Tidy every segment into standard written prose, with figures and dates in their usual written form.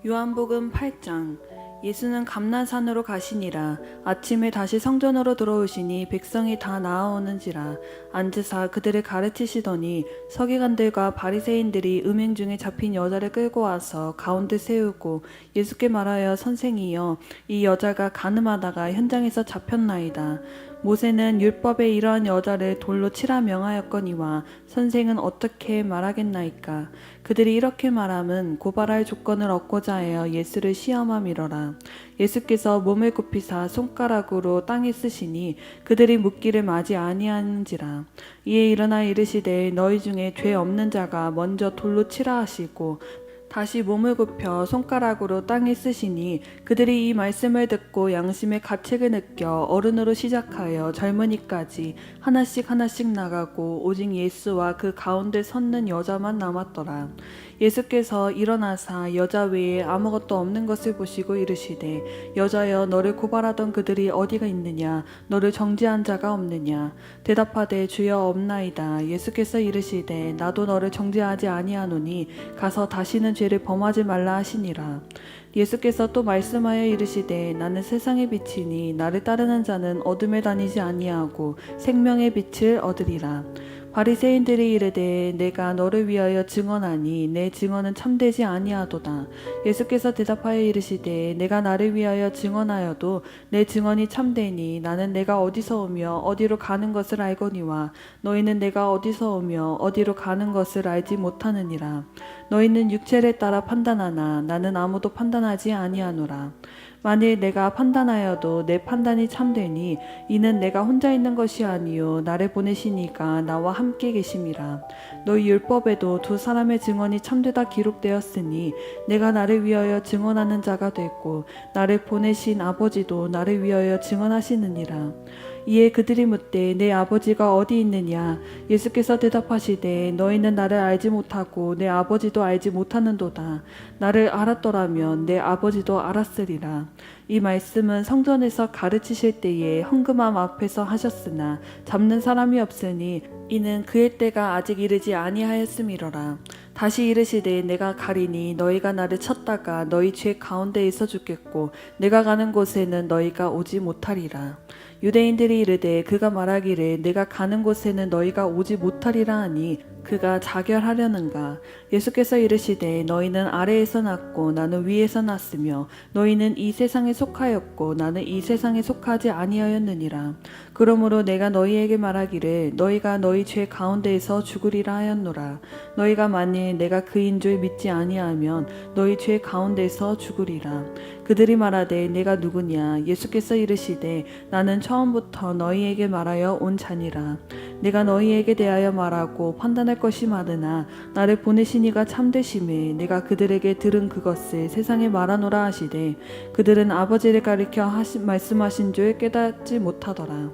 요한복음 8장. 예수는 감난산으로 가시니라. 아침에 다시 성전으로 들어오시니 백성이 다 나아오는지라. 앉으사 그들을 가르치시더니 서기관들과 바리새인들이 음행 중에 잡힌 여자를 끌고 와서 가운데 세우고 예수께 말하여, 선생이여, 이 여자가 간음하다가 현장에서 잡혔나이다. 모세는 율법에 이러한 여자를 돌로 치라 명하였거니와 선생은 어떻게 말하겠나이까. 그들이 이렇게 말함은 고발할 조건을 얻고자 하여 예수를 시험함이러라. 예수께서 몸을 굽히사 손가락으로 땅에 쓰시니 그들이 묻기를 마지 아니하는지라. 이에 일어나 이르시되, 너희 중에 죄 없는 자가 먼저 돌로 치라 하시고 다시 몸을 굽혀 손가락으로 땅에 쓰시니 그들이 이 말씀을 듣고 양심의 가책을 느껴 어른으로 시작하여 젊은이까지 하나씩 나가고 오직 예수와 그 가운데 섰는 여자만 남았더라. 예수께서 일어나사 여자 외에 아무것도 없는 것을 보시고 이르시되, 여자여, 너를 고발하던 그들이 어디가 있느냐? 너를 정죄한 자가 없느냐? 대답하되, 주여, 없나이다. 예수께서 이르시되, 나도 너를 정죄하지 아니하노니 가서 다시는 죄를 범하지 말라 하시니라. 예수께서 또 말씀하여 이르시되, 나는 세상의 빛이니 나를 따르는 자는 어둠에 다니지 아니하고 생명의 빛을 얻으리라. 바리새인들이 이르되, 내가 너를 위하여 증언하니 내 증언은 참되지 아니하도다. 예수께서 대답하여 이르시되, 내가 나를 위하여 증언하여도 내 증언이 참되니 나는 내가 어디서 오며 어디로 가는 것을 알거니와 너희는 내가 어디서 오며 어디로 가는 것을 알지 못하느니라. 너희는 육체를 따라 판단하나 나는 아무도 판단하지 아니하노라. 만일 내가 판단하여도 내 판단이 참되니 이는 내가 혼자 있는 것이 아니요 나를 보내시니가 나와 함께 계심이라. 너희 율법에도 두 사람의 증언이 참되다 기록되었으니 내가 나를 위하여 증언하는 자가 됐고 나를 보내신 아버지도 나를 위하여 증언하시느니라. 이에 그들이 묻되, 내 아버지가 어디 있느냐? 예수께서 대답하시되, 너희는 나를 알지 못하고 내 아버지도 알지 못하는도다. 나를 알았더라면 내 아버지도 알았으리라. 이 말씀은 성전에서 가르치실 때에 헌금함 앞에서 하셨으나 잡는 사람이 없으니 이는 그의 때가 아직 이르지 아니하였음이로라. 다시 이르시되, 내가 가리니 너희가 나를 찾다가 너희 죄 가운데 있어 죽겠고 내가 가는 곳에는 너희가 오지 못하리라. 유대인들이 이르되, 그가 말하기를 내가 가는 곳에는 너희가 오지 못하리라 하니 그가 자결하려는가. 예수께서 이르시되, 너희는 아래에서 났고 나는 위에서 났으며 너희는 이 세상에 속하였고 나는 이 세상에 속하지 아니하였느니라. 그러므로 내가 너희에게 말하기를 너희가 너희 죄 가운데에서 죽으리라 하였노라. 너희가 만일 내가 그인 줄 믿지 아니하면 너희 죄 가운데서 죽으리라. 그들이 말하되, 내가 누구냐? 예수께서 이르시되, 나는 처음부터 너희에게 말하여 온 자니라. 내가 너희에게 대하여 말하고 판단할 것이 많으나 나를 보내신 이가 참되심에 내가 그들에게 들은 그것을 세상에 말하노라 하시되 그들은 아버지를 가리켜 말씀하신 줄 깨닫지 못하더라.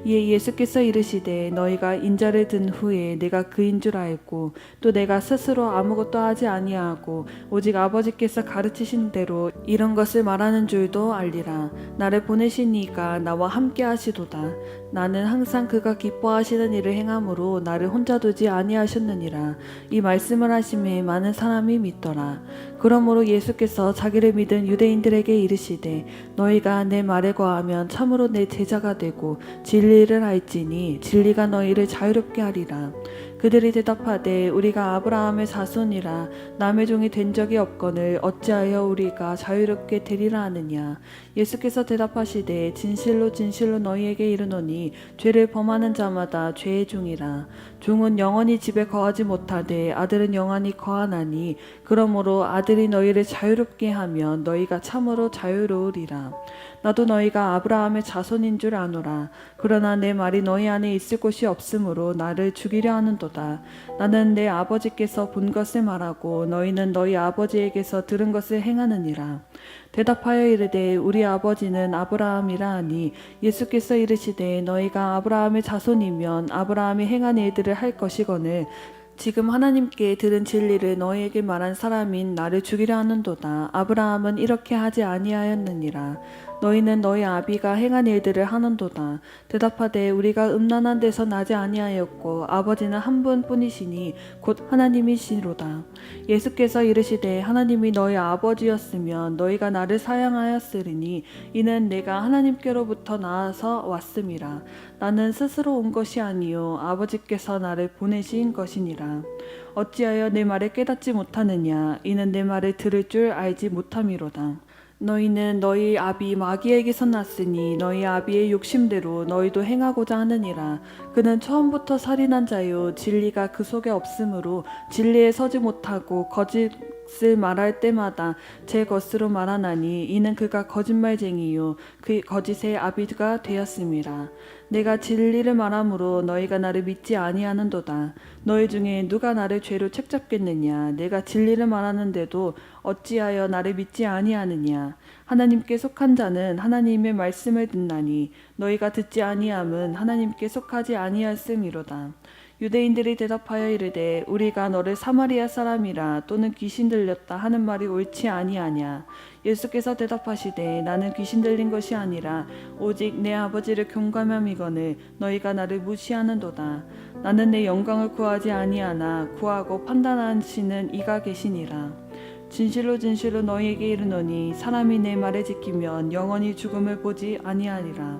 이에 예수께서 이르시되, 너희가 인자를 든 후에 내가 그인 줄 알고 또 내가 스스로 아무것도 하지 아니하고 오직 아버지께서 가르치신 대로 이런 것을 말하는 줄도 알리라. 나를 보내신 이가 나와 함께 하시도다. 나는 항상 그가 기뻐하시는 일을 행함으로 나를 혼자 두지 아니하셨느니라. 이 말씀을 하심에 많은 사람이 믿더라. 그러므로 예수께서 자기를 믿은 유대인들에게 이르시되, 너희가 내 말에 거하면 참으로 내 제자가 되고 진리를 알지니 진리가 너희를 자유롭게 하리라. 그들이 대답하되, 우리가 아브라함의 자손이라 남의 종이 된 적이 없거늘 어찌하여 우리가 자유롭게 되리라 하느냐. 예수께서 대답하시되, 진실로 진실로 너희에게 이르노니 죄를 범하는 자마다 죄의 종이라. 종은 영원히 집에 거하지 못하되 아들은 영원히 거하나니 그러므로 아들이 너희를 자유롭게 하면 너희가 참으로 자유로우리라. 나도 너희가 아브라함의 자손인 줄 아노라. 그러나 내 말이 너희 안에 있을 곳이 없으므로 나를 죽이려 하는도다. 나는 내 아버지께서 본 것을 말하고 너희는 너희 아버지에게서 들은 것을 행하느니라. 대답하여 이르되, 우리 아버지는 아브라함이라 하니 예수께서 이르시되, 너희가 아브라함의 자손이면 아브라함이 행한 일들을 할 것이거늘 지금 하나님께 들은 진리를 너희에게 말한 사람인 나를 죽이려 하는도다. 아브라함은 이렇게 하지 아니하였느니라. 너희는 너희 아비가 행한 일들을 하는도다. 대답하되 우리가 음란한 데서 나지 아니하였고 아버지는 한 분뿐이시니 곧 하나님이시로다. 예수께서 이르시되 하나님이 너희 아버지였으면 너희가 나를 사랑하였으리니 이는 내가 하나님께로부터 나와서 왔음이라. 나는 스스로 온 것이 아니요 아버지께서 나를 보내신 것이니라. 어찌하여 내 말을 깨닫지 못하느냐? 이는 내 말을 들을 줄 알지 못함이로다. 너희는 너희 아비 마귀에게서 났으니 너희 아비의 욕심대로 너희도 행하고자 하느니라. 그는 처음부터 살인한 자요 진리가 그 속에 없으므로 진리에 서지 못하고 거짓을 말할 때마다 제 것으로 말하나니 이는 그가 거짓말쟁이요 그 거짓의 아비가 되었음이라. 내가 진리를 말하므로 너희가 나를 믿지 아니하는도다. 너희 중에 누가 나를 죄로 책잡겠느냐? 내가 진리를 말하는데도 어찌하여 나를 믿지 아니하느냐? 하나님께 속한 자는 하나님의 말씀을 듣나니 너희가 듣지 아니함은 하나님께 속하지 아니하였음이로다. 유대인들이 대답하여 이르되 우리가 너를 사마리아 사람이라 또는 귀신 들렸다 하는 말이 옳지 아니하냐? 예수께서 대답하시되 나는 귀신 들린 것이 아니라 오직 내 아버지를 경감함이거늘 너희가 나를 무시하는도다. 나는 내 영광을 구하지 아니하나 구하고 판단하시는 이가 계시니라. 진실로 진실로 너희에게 이르노니 사람이 내 말을 지키면 영원히 죽음을 보지 아니하리라.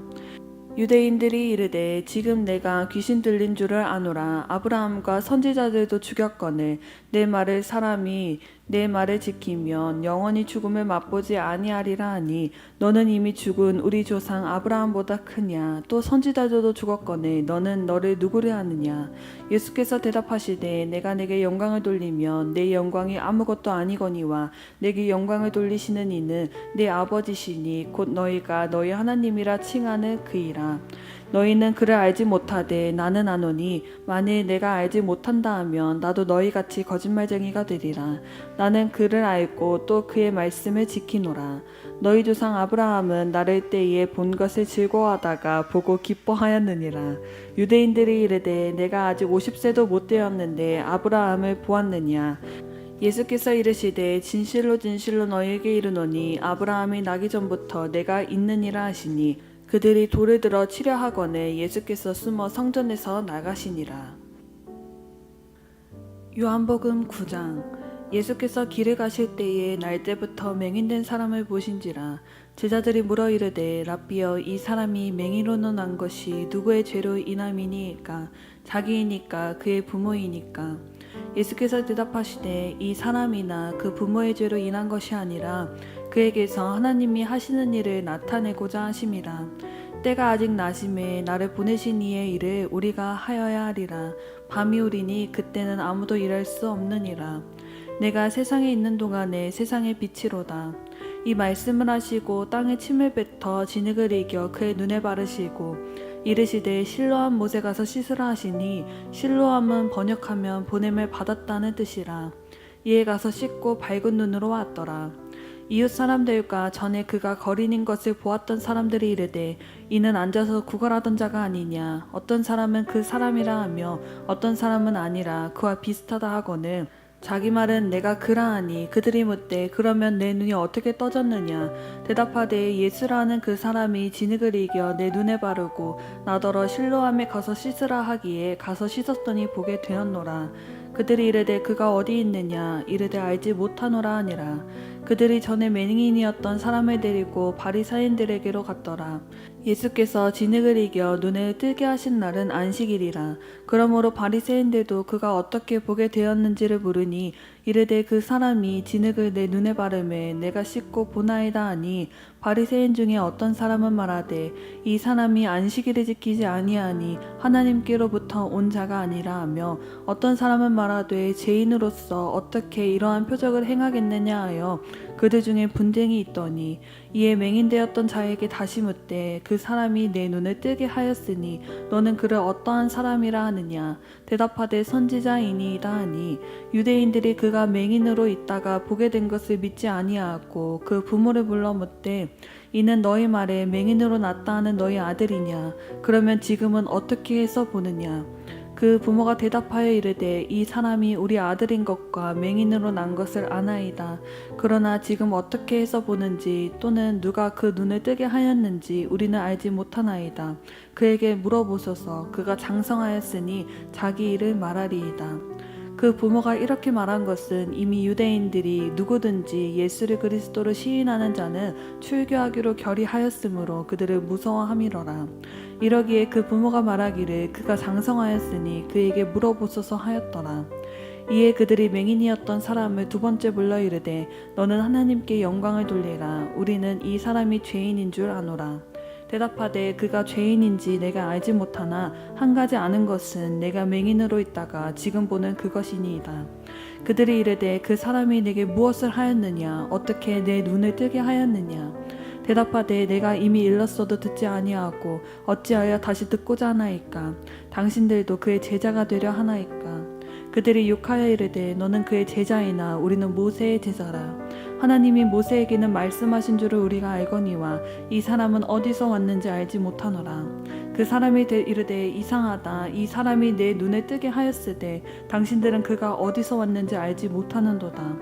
유대인들이 이르되 지금 내가 귀신 들린 줄을 아노라. 아브라함과 선지자들도 죽였거늘 내 말을 사람이 내 말을 지키면 영원히 죽음을 맛보지 아니하리라 하니 너는 이미 죽은 우리 조상 아브라함보다 크냐? 또 선지자들도 죽었거늘 너는 너를 누구려 하느냐? 예수께서 대답하시되 내가 내게 영광을 돌리면 내 영광이 아무것도 아니거니와 내게 영광을 돌리시는 이는 내 아버지시니 곧 너희가 너희 하나님이라 칭하는 그이라. 너희는 그를 알지 못하되 나는 아노니 만일 내가 알지 못한다 하면 나도 너희같이 거짓말쟁이가 되리라. 나는 그를 알고 또 그의 말씀을 지키노라. 너희 조상 아브라함은 나를 때에 본 것을 즐거워하다가 보고 기뻐하였느니라. 유대인들이 이르되 내가 아직 50세도 못 되었는데 아브라함을 보았느냐? 예수께서 이르시되 진실로 진실로 너희에게 이르노니 아브라함이 나기 전부터 내가 있느니라 하시니 그들이 돌을 들어 치려 하거늘 예수께서 숨어 성전에서 나가시니라. 요한복음 9장. 예수께서 길을 가실 때에 날때부터 맹인된 사람을 보신지라. 제자들이 물어 이르되 랍비여 이 사람이 맹인으로 난 것이 누구의 죄로 인함이니까? 자기이니까 그의 부모이니까? 예수께서 대답하시되 이 사람이나 그 부모의 죄로 인한 것이 아니라 그에게서 하나님이 하시는 일을 나타내고자 하심이라. 때가 아직 나심에 나를 보내신 이의 일을 우리가 하여야 하리라. 밤이 오리니 그때는 아무도 일할 수 없느니라. 내가 세상에 있는 동안에 세상의 빛이로다. 이 말씀을 하시고 땅에 침을 뱉어 진흙을 이겨 그의 눈에 바르시고 이르시되 실로암 못에 가서 씻으라 하시니 실로암은 번역하면 보냄을 받았다는 뜻이라. 이에 가서 씻고 밝은 눈으로 왔더라. 이웃 사람들과 전에 그가 거린인 것을 보았던 사람들이 이르되 이는 앉아서 구걸하던 자가 아니냐? 어떤 사람은 그 사람이라 하며 어떤 사람은 아니라 그와 비슷하다 하거늘 자기 말은 내가 그라 하니 그들이 묻되 그러면 내 눈이 어떻게 떠졌느냐? 대답하되 예수라는 그 사람이 진흙을 이겨 내 눈에 바르고 나더러 실로암에 가서 씻으라 하기에 가서 씻었더니 보게 되었노라. 그들이 이르되 그가 어디 있느냐? 이르되 알지 못하노라 하니라. 그들이 전에 맹인이었던 사람을 데리고 바리사인들에게로 갔더라. 예수께서 진흙을 이겨 눈을 뜨게 하신 날은 안식일이라. 그러므로 바리새인들도 그가 어떻게 보게 되었는지를 물으니 이르되 그 사람이 진흙을 내 눈에 바르매 내가 씻고 보나이다 하니 바리새인 중에 어떤 사람은 말하되 이 사람이 안식일을 지키지 아니하니 하나님께로부터 온 자가 아니라 하며 어떤 사람은 말하되 죄인으로서 어떻게 이러한 표적을 행하겠느냐 하여 그들 중에 분쟁이 있더니 이에 맹인되었던 자에게 다시 묻되 그 사람이 내 눈을 뜨게 하였으니 너는 그를 어떠한 사람이라 하느냐? 대답하되 선지자이니이다 하니 유대인들이 그가 맹인으로 있다가 보게 된 것을 믿지 아니하고 그 부모를 불러 묻되 이는 너희 말에 맹인으로 났다 하는 너희 아들이냐? 그러면 지금은 어떻게 해서 보느냐? 그 부모가 대답하여 이르되 이 사람이 우리 아들인 것과 맹인으로 난 것을 아나이다. 그러나 지금 어떻게 해서 보는지 또는 누가 그 눈을 뜨게 하였는지 우리는 알지 못하나이다. 그에게 물어보소서. 그가 장성하였으니 자기 일을 말하리이다. 그 부모가 이렇게 말한 것은 이미 유대인들이 누구든지 예수를 그리스도로 시인하는 자는 출교하기로 결의하였으므로 그들을 무서워함이로라. 이러기에 그 부모가 말하기를 그가 장성하였으니 그에게 물어보소서 하였더라. 이에 그들이 맹인이었던 사람을 두 번째 불러 이르되 너는 하나님께 영광을 돌리라. 우리는 이 사람이 죄인인 줄 아노라. 대답하되 그가 죄인인지 내가 알지 못하나 한 가지 아는 것은 내가 맹인으로 있다가 지금 보는 그것이니이다. 그들이 이르되 그 사람이 내게 무엇을 하였느냐 어떻게 내 눈을 뜨게 하였느냐. 대답하되 내가 이미 일렀어도 듣지 아니하고 어찌하여 다시 듣고자 하나이까. 당신들도 그의 제자가 되려 하나이까. 그들이 욕하여 이르되 너는 그의 제자이나 우리는 모세의 제자라. 하나님이 모세에게는 말씀하신 줄을 우리가 알거니와 이 사람은 어디서 왔는지 알지 못하노라. 그 사람이 이르되 이상하다. 이 사람이 내 눈을 뜨게 하였으되 당신들은 그가 어디서 왔는지 알지 못하는도다.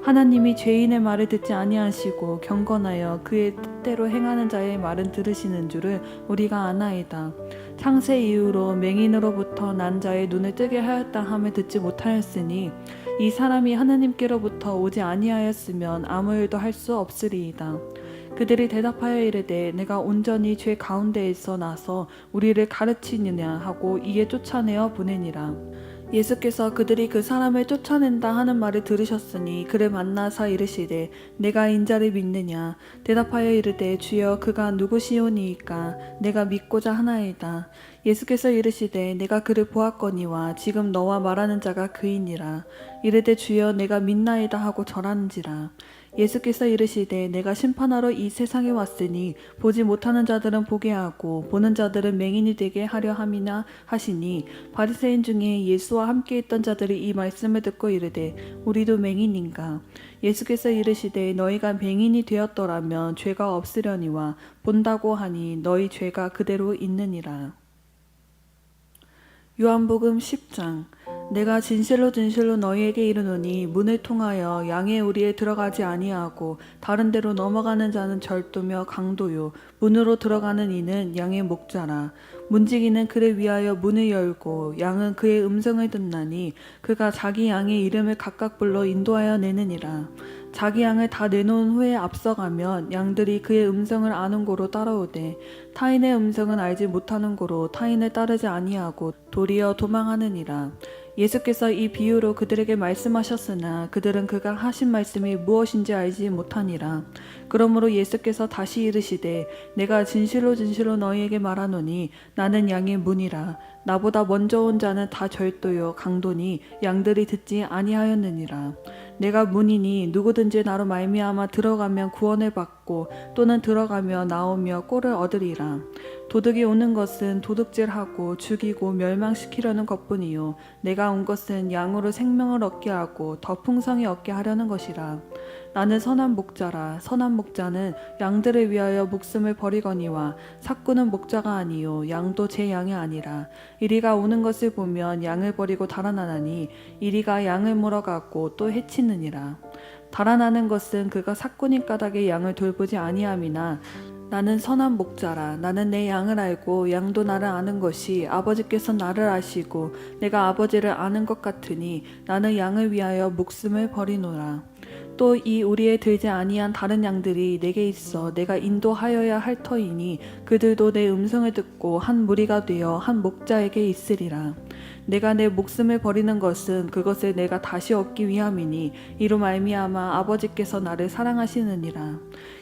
하나님이 죄인의 말을 듣지 아니하시고 경건하여 그의 뜻대로 행하는 자의 말은 들으시는 줄을 우리가 아나이다. 창세 이후로 맹인으로부터 난 자의 눈을 뜨게 하였다 함을 듣지 못하였으니 이 사람이 하나님께로부터 오지 아니하였으면 아무 일도 할 수 없으리이다. 그들이 대답하여 이르되 내가 온전히 죄 가운데에서 나서 우리를 가르치느냐 하고 이에 쫓아내어 보내니라. 예수께서 그들이 그 사람을 쫓아낸다 하는 말을 들으셨으니 그를 만나사 이르시되 내가 인자를 믿느냐. 대답하여 이르되 주여 그가 누구시오니이까. 내가 믿고자 하나이다. 예수께서 이르시되 내가 그를 보았거니와 지금 너와 말하는 자가 그이니라. 이르되 주여 내가 믿나이다 하고 절하는지라. 예수께서 이르시되 내가 심판하러 이 세상에 왔으니 보지 못하는 자들은 보게 하고 보는 자들은 맹인이 되게 하려 함이나 하시니 바리새인 중에 예수와 함께 있던 자들이 이 말씀을 듣고 이르되 우리도 맹인인가. 예수께서 이르시되 너희가 맹인이 되었더라면 죄가 없으려니와 본다고 하니 너희 죄가 그대로 있느니라. 요한복음 10장. 내가 진실로 진실로 너희에게 이르노니 문을 통하여 양의 우리에 들어가지 아니하고 다른 데로 넘어가는 자는 절도며 강도요 문으로 들어가는 이는 양의 목자라. 문지기는 그를 위하여 문을 열고 양은 그의 음성을 듣나니 그가 자기 양의 이름을 각각 불러 인도하여 내느니라. 자기 양을 다 내놓은 후에 앞서가면 양들이 그의 음성을 아는 고로 따라오되 타인의 음성은 알지 못하는 고로 타인을 따르지 아니하고 도리어 도망하느니라. 예수께서 이 비유로 그들에게 말씀하셨으나 그들은 그가 하신 말씀이 무엇인지 알지 못하니라. 그러므로 예수께서 다시 이르시되 내가 진실로 진실로 너희에게 말하노니 나는 양의 문이라. 나보다 먼저 온 자는 다 절도요 강도니 양들이 듣지 아니하였느니라. 내가 문이니 누구든지 나로 말미암아 들어가면 구원을 받고 또는 들어가며 나오며 꼴을 얻으리라. 도둑이 오는 것은 도둑질하고 죽이고 멸망시키려는 것뿐이요 내가 온 것은 양으로 생명을 얻게 하고 더 풍성히 얻게 하려는 것이라. 나는 선한 목자라. 선한 목자는 양들을 위하여 목숨을 버리거니와 삭구는 목자가 아니요 양도 제 양이 아니라. 이리가 오는 것을 보면 양을 버리고 달아나나니 이리가 양을 물어가고 또 해치느니라. 달아나는 것은 그가 삭구니 까닭에 양을 돌보지 아니함이나 나는 선한 목자라. 나는 내 양을 알고 양도 나를 아는 것이 아버지께서 나를 아시고 내가 아버지를 아는 것 같으니 나는 양을 위하여 목숨을 버리노라. 또 이 우리에 들지 아니한 다른 양들이 내게 있어 내가 인도하여야 할 터이니 그들도 내 음성을 듣고 한 무리가 되어 한 목자에게 있으리라. 내가 내 목숨을 버리는 것은 그것을 내가 다시 얻기 위함이니 이로 말미암아 아버지께서 나를 사랑하시느니라.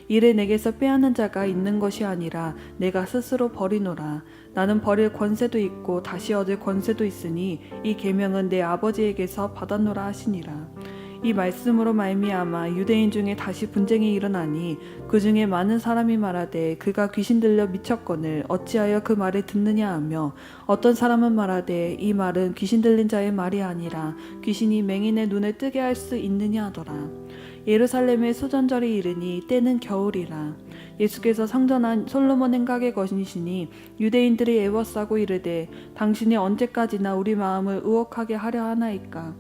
이를 내게서 빼앗는 자가 있는 것이 아니라 내가 스스로 버리노라. 나는 버릴 권세도 있고 다시 얻을 권세도 있으니 이 계명은 내 아버지에게서 받았노라 하시니라. 이 말씀으로 말미암아 유대인 중에 다시 분쟁이 일어나니 그 중에 많은 사람이 말하되 그가 귀신 들려 미쳤거늘 어찌하여 그 말을 듣느냐 하며 어떤 사람은 말하되 이 말은 귀신 들린 자의 말이 아니라 귀신이 맹인의 눈을 뜨게 할 수 있느냐 하더라. 예루살렘의 소전절이 이르니 때는 겨울이라. 예수께서 성전한 솔로몬 행각의 것이시니 유대인들이 애워싸고 이르되 당신이 언제까지나 우리 마음을 의혹하게 하려 하나이까.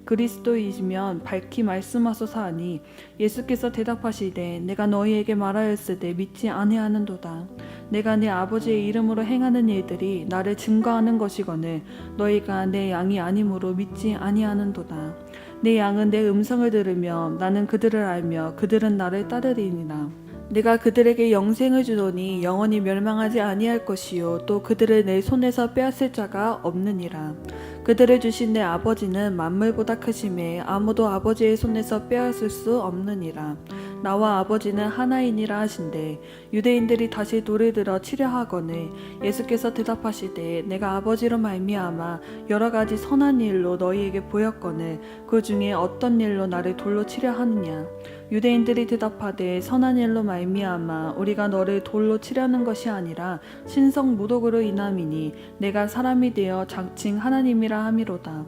그리스도이시면 밝히 말씀하소서 하니 예수께서 대답하시되 내가 너희에게 말하였으되 믿지 아니하는도다. 내가 내 아버지의 이름으로 행하는 일들이 나를 증거하는 것이거늘 너희가 내 양이 아니므로 믿지 아니하는도다. 내 양은 내 음성을 들으며 나는 그들을 알며 그들은 나를 따르리니라. 내가 그들에게 영생을 주노니 영원히 멸망하지 아니할 것이요 또 그들을 내 손에서 빼앗을 자가 없느니라. 그들을 주신 내 아버지는 만물보다 크심에 아무도 아버지의 손에서 빼앗을 수 없느니라. 나와 아버지는 하나이니라 하신대 유대인들이 다시 돌을 들어 치려 하거늘 예수께서 대답하시되 내가 아버지로 말미암아 여러 가지 선한 일로 너희에게 보였거늘 그 중에 어떤 일로 나를 돌로 치려 하느냐. 유대인들이 대답하되 선한 일로 말미암아 우리가 너를 돌로 치려는 것이 아니라 신성 모독으로 인함이니 내가 사람이 되어 장칭 하나님이라 함이로다.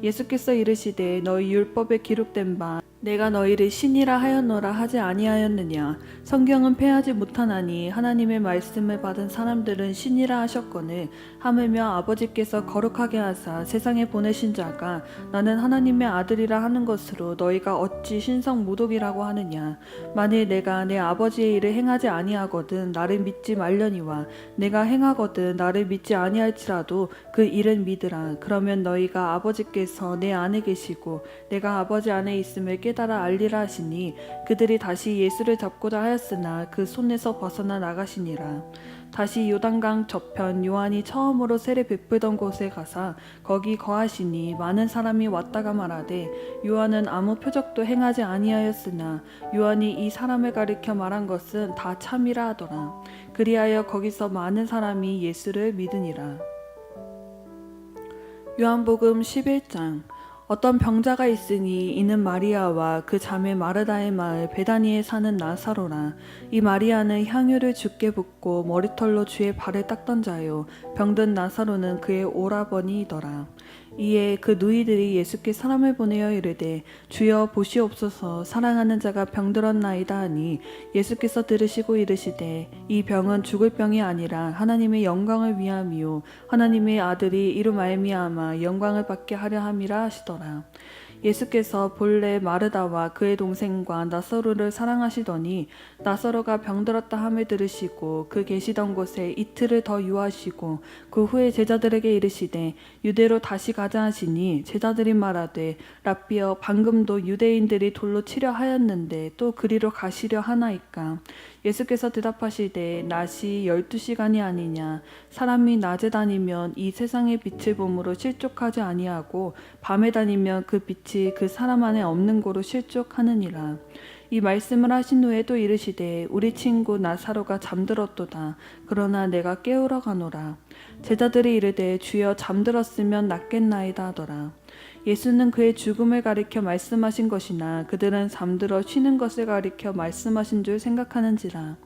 예수께서 이르시되 너희 율법에 기록된 바 내가 너희를 신이라 하였노라 하지 아니하였느냐. 성경은 패하지 못하나니 하나님의 말씀을 받은 사람들은 신이라 하셨거늘 하물며 아버지께서 거룩하게 하사 세상에 보내신 자가 나는 하나님의 아들이라 하는 것으로 너희가 어찌 신성 모독이라고 하느냐. 만일 내가 내 아버지의 일을 행하지 아니하거든 나를 믿지 말려니와 내가 행하거든 나를 믿지 아니할지라도 그 일은 믿으라. 그러면 너희가 아버지께서 내 안에 계시고 내가 아버지 안에 있음을 깨달아 알리라 하시니 그들이 다시 예수를 잡고자 하였으나 그 손에서 벗어나 나가시니라. 다시 요단강 저편 요한이 처음으로 세례 베풀던 곳에 가사 거기 거하시니 많은 사람이 왔다가 말하되 요한은 아무 표적도 행하지 아니하였으나 요한이 이 사람을 가리켜 말한 것은 다 참이라 하더라. 그리하여 거기서 많은 사람이 예수를 믿으니라. 요한복음 11장. 어떤 병자가 있으니 이는 마리아와 그 자매 마르다의 마을 베다니에 사는 나사로라. 이 마리아는 향유를 주께 붓고 머리털로 주의 발을 닦던 자요 병든 나사로는 그의 오라버니이더라. 이에 그 누이들이 예수께 사람을 보내어 이르되 주여 보시옵소서 사랑하는 자가 병들었나이다 하니 예수께서 들으시고 이르시되 이 병은 죽을 병이 아니라 하나님의 영광을 위함이요 하나님의 아들이 이로 말미암아 영광을 받게 하려 함이라 하시더라. 예수께서 본래 마르다와 그의 동생과 나사로를 사랑하시더니 나사로가 병들었다 함을 들으시고 그 계시던 곳에 이틀을 더 유하시고 그 후에 제자들에게 이르시되 유대로 다시 가자 하시니 제자들이 말하되 랍비여 방금도 유대인들이 돌로 치려 하였는데 또 그리로 가시려 하나이까. 예수께서 대답하시되 낮이 12시간이 아니냐. 사람이 낮에 다니면 이 세상의 빛을 봄으로 실족하지 아니하고 밤에 다니면 그 빛이 그 사람 안에 없는 고로 실족하느니라. 이 말씀을 하신 후에 또 이르시되 우리 친구 나사로가 잠들었도다. 그러나 내가 깨우러 가노라. 제자들이 이르되 주여 잠들었으면 낫겠나이다 하더라. 예수는 그의 죽음을 가리켜 말씀하신 것이나 그들은 잠들어 쉬는 것을 가리켜 말씀하신 줄 생각하는지라.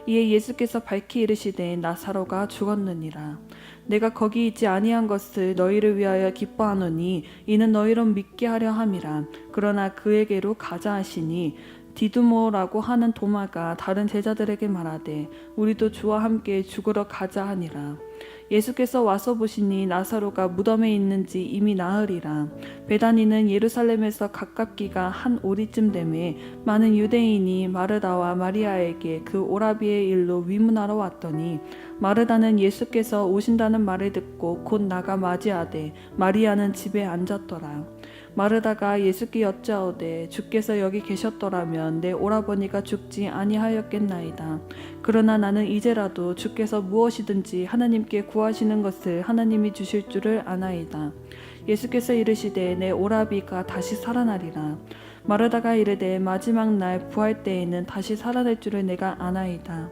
이에 예수께서 밝히 이르시되 나사로가 죽었느니라. 내가 거기 있지 아니한 것을 너희를 위하여 기뻐하노니 이는 너희로 믿게 하려 함이라. 그러나 그에게로 가자 하시니 디두모라고 하는 도마가 다른 제자들에게 말하되 우리도 주와 함께 죽으러 가자 하니라. 예수께서 와서 보시니 나사로가 무덤에 있는지 이미 나으리라. 베다니는 예루살렘에서 가깝기가 한 오리쯤 되매 많은 유대인이 마르다와 마리아에게 그 오라비의 일로 위문하러 왔더니 마르다는 예수께서 오신다는 말을 듣고 곧 나가 맞이하되 마리아는 집에 앉았더라. 마르다가 예수께 여짜오되 주께서 여기 계셨더라면 내 오라버니가 죽지 아니하였겠나이다. 그러나 나는 이제라도 주께서 무엇이든지 하나님께 구하시는 것을 하나님이 주실 줄을 아나이다. 예수께서 이르시되 내 오라비가 다시 살아나리라. 마르다가 이르되 마지막 날 부활 때에는 다시 살아날 줄을 내가 아나이다.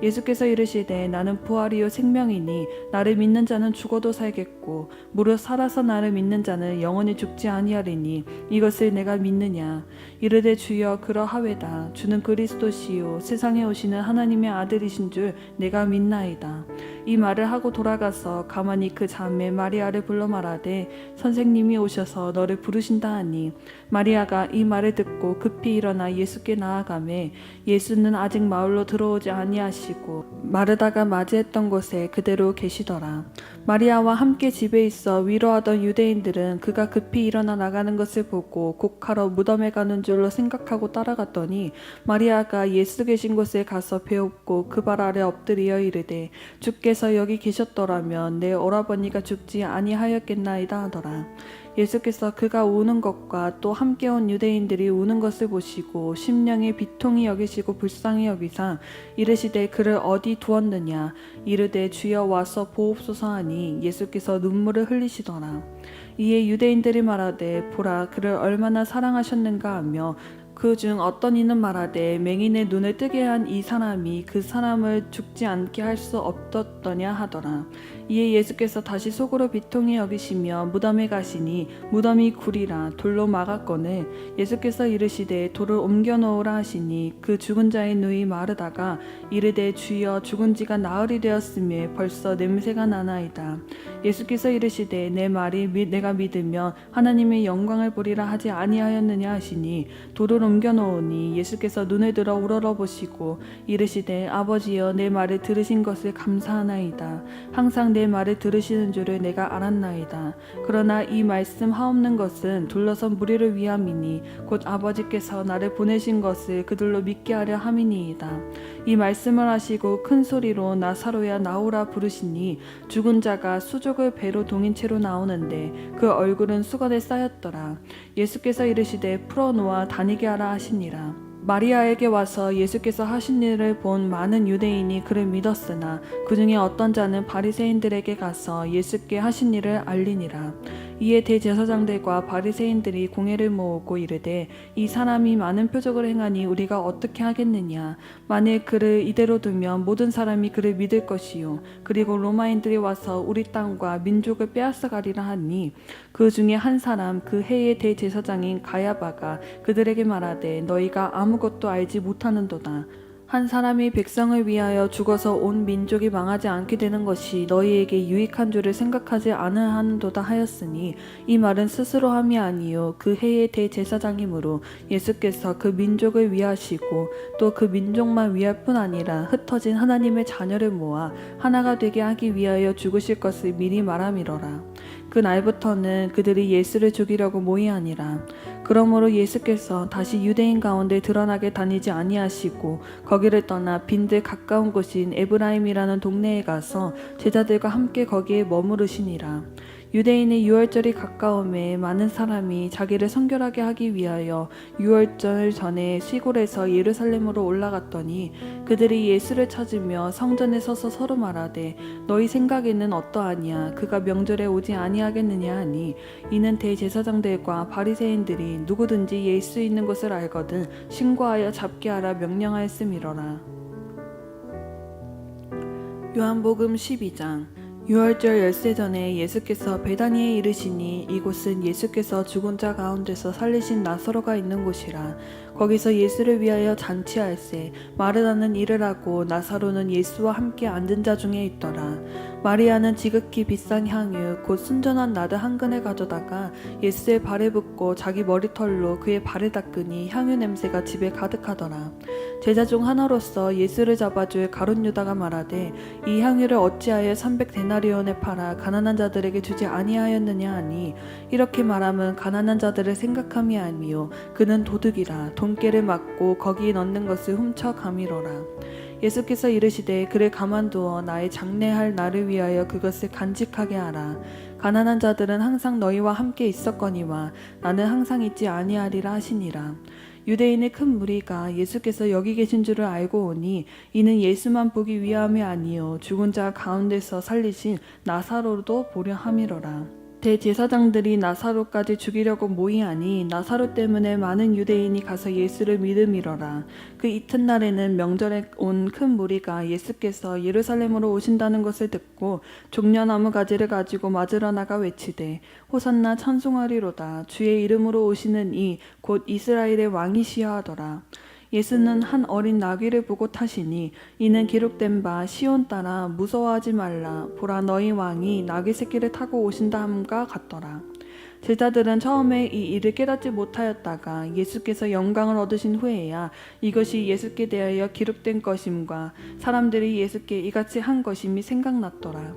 예수께서 이르시되 나는 부활이요 생명이니 나를 믿는 자는 죽어도 살겠고 무릇 살아서 나를 믿는 자는 영원히 죽지 아니하리니 이것을 내가 믿느냐. 이르되 주여 그러하외다. 주는 그리스도시요 세상에 오시는 하나님의 아들이신 줄 내가 믿나이다. 이 말을 하고 돌아가서 가만히 그 자매 마리아를 불러 말하되 선생님이 오셔서 너를 부르신다 하니 마리아가 이 말을 듣고 급히 일어나 예수께 나아가매 예수는 아직 마을로 들어오지 아니하시고 마르다가 맞이했던 곳에 그대로 계시더라. 마리아와 함께 집에 있어 위로하던 유대인들은 그가 급히 일어나 나가는 것을 보고 곡하러 무덤에 가는 줄로 생각하고 따라갔더니 마리아가 예수 계신 곳에 가서 배웁고 그 발 아래 엎드려 이르되 주께서 여기 계셨더라면 내 오라버니가 죽지 아니하였겠나이다 하더라. 예수께서 그가 우는 것과 또 함께 온 유대인들이 우는 것을 보시고 심령이 비통히 여기시고 불쌍히 여기사 이르시되 그를 어디 두었느냐 이르되 주여 와서 보옵소서 하니 예수께서 눈물을 흘리시더라. 이에 유대인들이 말하되 보라 그를 얼마나 사랑하셨는가 하며 그 중 어떤 이는 말하되 맹인의 눈을 뜨게 한 이 사람이 그 사람을 죽지 않게 할 수 없었더냐 하더라. 이에 예수께서 다시 속으로 비통히 여기시며 무덤에 가시니 무덤이 구리라 돌로 막았거늘 예수께서 이르시되 돌을 옮겨 놓으라 하시니 그 죽은 자의 누이 마르다가 이르되 주여 죽은 지가 나흘이 되었으며 벌써 냄새가 나나이다. 예수께서 이르시되 내 말이 내가 믿으면 하나님의 영광을 보리라 하지 아니하였느냐 하시니 돌을 옮겨 놓으니 예수께서 눈을 들어 우러러보시고 이르시되 아버지여 내 말을 들으신 것을 감사하나이다. 항상 내 말을 들으시는 줄을 내가 알았나이다. 그러나 이 말씀 하옵는 것은 둘러선 무리를 위함이니 곧 아버지께서 나를 보내신 것을 그들로 믿게 하려 함이니이다. 이 말씀을 하시고 큰 소리로 나사로야 나오라 부르시니 죽은 자가 수족을 배로 동인 채로 나오는데 그 얼굴은 수건에 쌓였더라. 예수께서 이르시되 풀어놓아 다니게 하라 하시니라. 마리아에게 와서 예수께서 하신 일을 본 많은 유대인이 그를 믿었으나 그 중에 어떤 자는 바리새인들에게 가서 예수께 하신 일을 알리니라. 이에 대제사장들과 바리새인들이 공회를 모으고 이르되 이 사람이 많은 표적을 행하니 우리가 어떻게 하겠느냐. 만일 그를 이대로 두면 모든 사람이 그를 믿을 것이요 그리고 로마인들이 와서 우리 땅과 민족을 빼앗아 가리라 하니 그 중에 한 사람 그 해의 대제사장인 가야바가 그들에게 말하되 너희가 아무것도 알지 못하는도다. 한 사람이 백성을 위하여 죽어서 온 민족이 망하지 않게 되는 것이 너희에게 유익한 줄을 생각하지 아니하는도다 하였으니 이 말은 스스로 함이 아니요 그 해의 대제사장이므로 예수께서 그 민족을 위하시고 또 그 민족만 위할 뿐 아니라 흩어진 하나님의 자녀를 모아 하나가 되게 하기 위하여 죽으실 것을 미리 말함이로라. 그 날부터는 그들이 예수를 죽이려고 모이하니라. 그러므로 예수께서 다시 유대인 가운데 드러나게 다니지 아니하시고 거기를 떠나 빈들 가까운 곳인 에브라임이라는 동네에 가서 제자들과 함께 거기에 머무르시니라. 유대인의 유월절이 가까움에 많은 사람이 자기를 성결하게 하기 위하여 유월절 전에 시골에서 예루살렘으로 올라갔더니 그들이 예수를 찾으며 성전에 서서 서로 말하되 너희 생각에는 어떠하냐 그가 명절에 오지 아니하겠느냐 하니 이는 대제사장들과 바리새인들이 누구든지 예수 있는 것을 알거든 신고하여 잡게 하라 명령하였음이로라. 요한복음 12장 유월절 열세 전에 예수께서 베다니에 이르시니 이곳은 예수께서 죽은 자 가운데서 살리신 나사로가 있는 곳이라. 거기서 예수를 위하여 잔치할세 마르다는 일을 하고 나사로는 예수와 함께 앉은 자 중에 있더라. 마리아는 지극히 비싼 향유 곧 순전한 나드 한 근을 가져다가 예수의 발에 붓고 자기 머리털로 그의 발을 닦으니 향유 냄새가 집에 가득하더라. 제자 중 하나로서 예수를 잡아줄 가룟 유다가 말하되 이 향유를 어찌하여 300데나리온에 팔아 가난한 자들에게 주지 아니하였느냐 하니 이렇게 말함은 가난한 자들을 생각함이 아니요 그는 도둑이라 돈깨를 맞고 거기에 넣는 것을 훔쳐 가미로라. 예수께서 이르시되 그를 가만두어 나의 장례할 날을 위하여 그것을 간직하게 하라. 가난한 자들은 항상 너희와 함께 있었거니와 나는 항상 있지 아니하리라 하시니라. 유대인의 큰 무리가 예수께서 여기 계신 줄을 알고 오니 이는 예수만 보기 위함이 아니요 죽은 자 가운데서 살리신 나사로도 보려 함이로라. 대제사장들이 나사로까지 죽이려고 모이하니 나사로 때문에 많은 유대인이 가서 예수를 믿음이로라. 그 이튿날에는 명절에 온 큰 무리가 예수께서 예루살렘으로 오신다는 것을 듣고 종려나무 가지를 가지고 맞으러 나가 외치되 호산나 찬송하리로다 주의 이름으로 오시는 이 곧 이스라엘의 왕이시여 하더라. 예수는 한 어린 나귀를 보고 타시니 이는 기록된 바 시온 따라 무서워하지 말라 보라 너희 왕이 나귀 새끼를 타고 오신다 함과 같더라. 제자들은 처음에 이 일을 깨닫지 못하였다가 예수께서 영광을 얻으신 후에야 이것이 예수께 대하여 기록된 것임과 사람들이 예수께 이같이 한 것임이 생각났더라.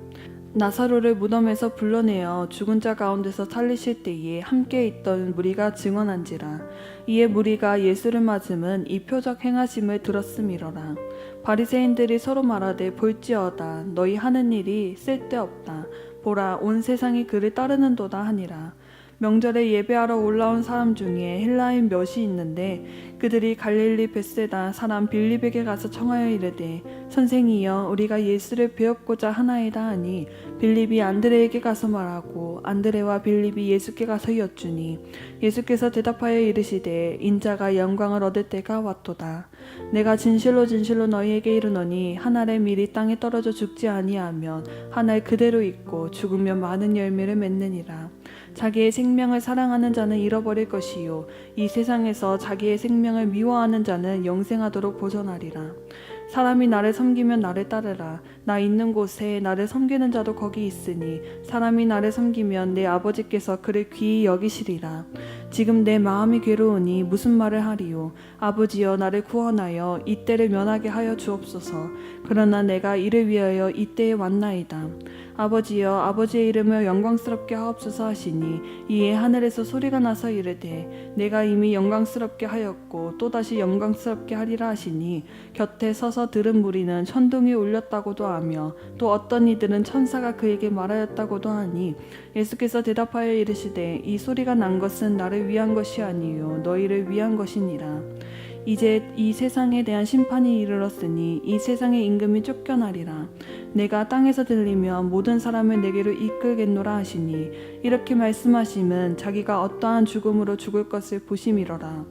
나사로를 무덤에서 불러내어 죽은 자 가운데서 살리실 때에 함께 있던 무리가 증언한지라. 이에 무리가 예수를 맞음은 이 표적 행하심을 들었음이러라. 바리새인들이 서로 말하되 볼지어다 너희 하는 일이 쓸데없다. 보라 온 세상이 그를 따르는도다 하니라. 명절에 예배하러 올라온 사람 중에 헬라인 몇이 있는데 그들이 갈릴리 벳세다 사람 빌립에게 가서 청하여 이르되 선생이여 우리가 예수를 배웠고자 하나이다 하니 빌립이 안드레에게 가서 말하고 안드레와 빌립이 예수께 가서 여쭈니 예수께서 대답하여 이르시되 인자가 영광을 얻을 때가 왔도다. 내가 진실로 진실로 너희에게 이르노니 한 알의 밀이 땅에 떨어져 죽지 아니하면 한 알 그대로 있고 죽으면 많은 열매를 맺느니라. 자기의 생명을 사랑하는 자는 잃어버릴 것이요 이 세상에서 자기의 생명을 미워하는 자는 영생하도록 보존하리라. 사람이 나를 섬기면 나를 따르라. 나 있는 곳에 나를 섬기는 자도 거기 있으니 사람이 나를 섬기면 내 아버지께서 그를 귀히 여기시리라. 지금 내 마음이 괴로우니 무슨 말을 하리요. 아버지여 나를 구원하여 이 때를 면하게 하여 주옵소서. 그러나 내가 이를 위하여 이 때에 왔나이다. 아버지여 아버지의 이름을 영광스럽게 하옵소서 하시니 이에 하늘에서 소리가 나서 이르되 내가 이미 영광스럽게 하였고 또다시 영광스럽게 하리라 하시니 곁에 서서 들은 무리는 천둥이 울렸다고도 하며 또 어떤 이들은 천사가 그에게 말하였다고도 하니 예수께서 대답하여 이르시되 이 소리가 난 것은 나를 위한 것이 아니요 너희를 위한 것이니라. 이제 이 세상에 대한 심판이 이르렀으니 이 세상의 임금이 쫓겨나리라. 내가 땅에서 들리면 모든 사람을 내게로 이끌겠노라 하시니 이렇게 말씀하심은 자기가 어떠한 죽음으로 죽을 것을 보심이러라.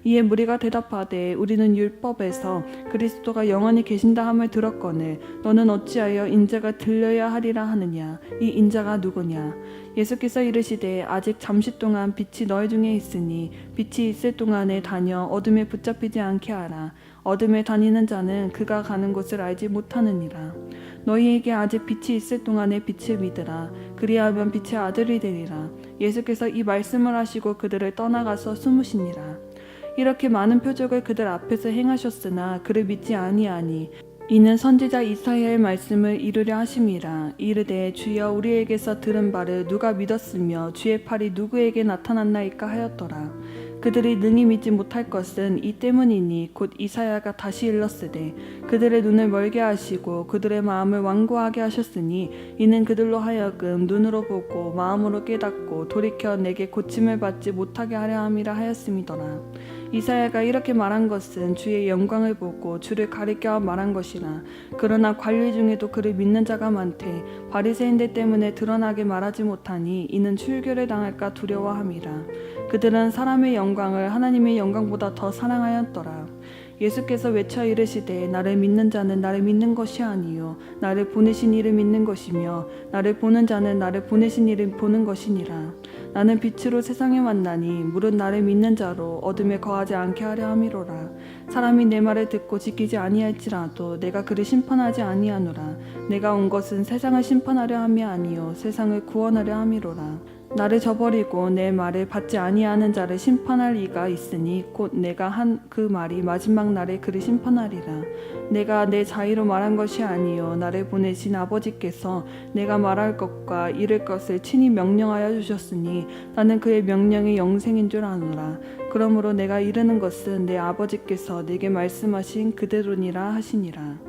이에 무리가 대답하되 우리는 율법에서 그리스도가 영원히 계신다 함을 들었거늘 너는 어찌하여 인자가 들려야 하리라 하느냐. 이 인자가 누구냐. 예수께서 이르시되 아직 잠시 동안 빛이 너희 중에 있으니 빛이 있을 동안에 다녀 어둠에 붙잡히지 않게 하라. 어둠에 다니는 자는 그가 가는 곳을 알지 못하느니라. 너희에게 아직 빛이 있을 동안에 빛을 믿으라. 그리하면 빛의 아들이 되리라. 예수께서 이 말씀을 하시고 그들을 떠나가서 숨으시니라. 이렇게 많은 표적을 그들 앞에서 행하셨으나 그를 믿지 아니하니 이는 선지자 이사야의 말씀을 이루려 하심이라. 이르되 주여 우리에게서 들은 바를 누가 믿었으며 주의 팔이 누구에게 나타났나이까 하였더라. 그들이 능히 믿지 못할 것은 이 때문이니 곧 이사야가 다시 일렀으되 그들의 눈을 멀게 하시고 그들의 마음을 완고하게 하셨으니 이는 그들로 하여금 눈으로 보고 마음으로 깨닫고 돌이켜 내게 고침을 받지 못하게 하려 함이라 하였음이더라. 이사야가 이렇게 말한 것은 주의 영광을 보고 주를 가리켜 말한 것이라. 그러나 관리 중에도 그를 믿는 자가 많되 바리새인들 때문에 드러나게 말하지 못하니 이는 출교를 당할까 두려워함이라. 그들은 사람의 영광을 하나님의 영광보다 더 사랑하였더라. 예수께서 외쳐 이르시되 나를 믿는 자는 나를 믿는 것이 아니요 나를 보내신 이를 믿는 것이며 나를 보는 자는 나를 보내신 이를 보는 것이니라. 나는 빛으로 세상에 왔나니 물은 나를 믿는 자로 어둠에 거하지 않게 하려 함이로라. 사람이 내 말을 듣고 지키지 아니할지라도 내가 그를 심판하지 아니하노라. 내가 온 것은 세상을 심판하려 함이 아니요 세상을 구원하려 함이로라. 나를 저버리고 내 말을 받지 아니하는 자를 심판할 이가 있으니 곧 내가 한 그 말이 마지막 날에 그를 심판하리라. 내가 내 자의로 말한 것이 아니요 나를 보내신 아버지께서 내가 말할 것과 이를 것을 친히 명령하여 주셨으니 나는 그의 명령이 영생인 줄 아노라. 그러므로 내가 이르는 것은 내 아버지께서 내게 말씀하신 그대로니라 하시니라.